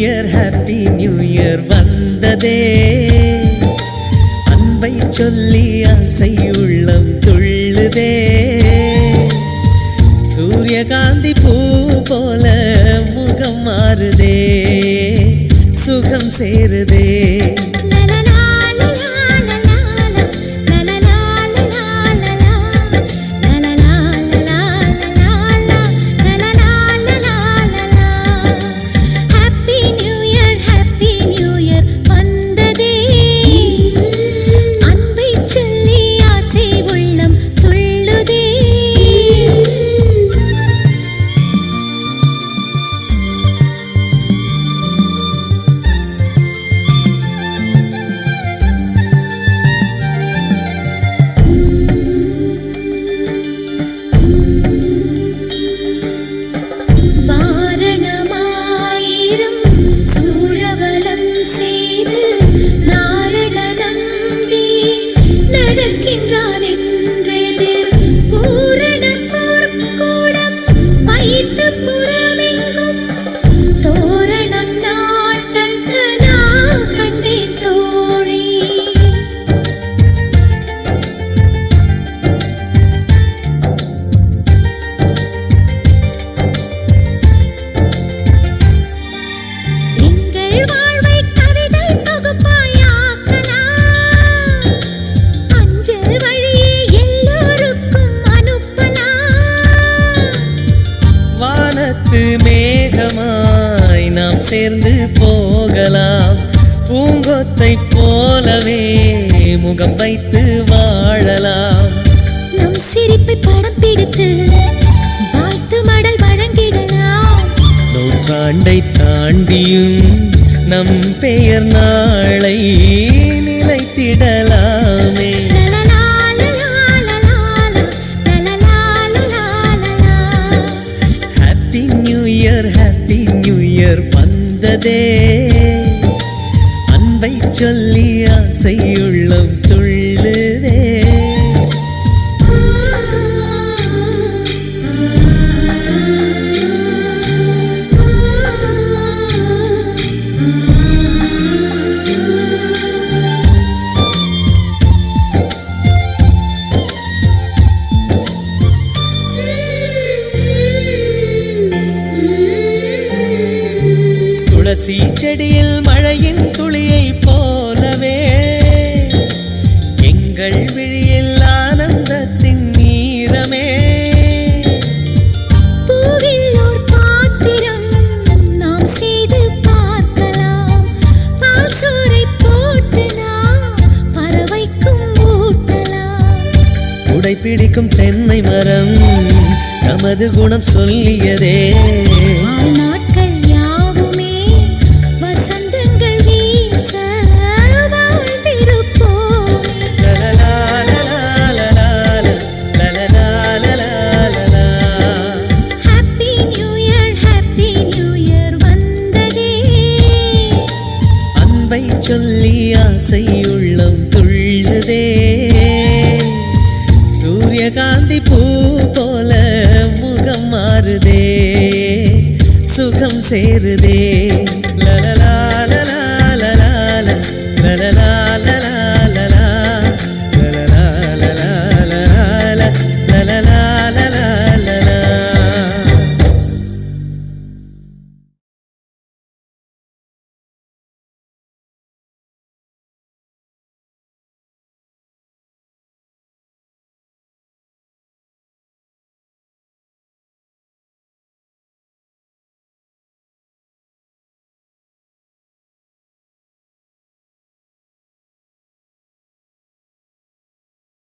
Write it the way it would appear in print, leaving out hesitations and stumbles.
Happy new year வந்ததே. அன்பை சொல்லி ஆசை உள்ளம் துள்ளுதே. சூரியகாந்தி பூ போல முகம் மாறுதே, சுகம் சேருதே. மேகமாய் நாம் சேர்ந்து போகலாம். பூங்கொத்தை போலவே முகம் வைத்து வாழலாம். நம் சிரிப்பை படம் பிடித்து வாழ்த்து மடல் வழங்கிடலாம். நூற்றாண்டை தாண்டியும் நம் பெயர் நாளை நிலைத்திடலாமே. ஹாப்பி நியூ இயர் வந்ததே. அன்பை சொல்லி ஆசை உள்ளம் துள்ளுதே. துளசி செடியில் மழையின் துளியை போலவே எங்கள் விழியில் ஆனந்தத்தின் நீரமே. பூவில் ஒரு பாத்திரம் நாம் செய்து பார்க்கலாம். பாசோரை போட்டு நாம் பறவைக்கும் ஊட்டலாம். உடை பிடிக்கும் தென்னை மரம் நமது குணம் சொல்லியதே. நாட்கள் யாவுமே வசந்தங்கள் வீச வாழ்ந்திருப்போம். ஹாப்பி நியூ இயர் வந்ததே. அன்பை சொல்லி ஆசை உள்ளம் துள்ளுதே. சூரியகாந்தி பூ போல முகம் மாறுதே, சுகம் சேருதே. லலலா லலலா லலலா லலலா.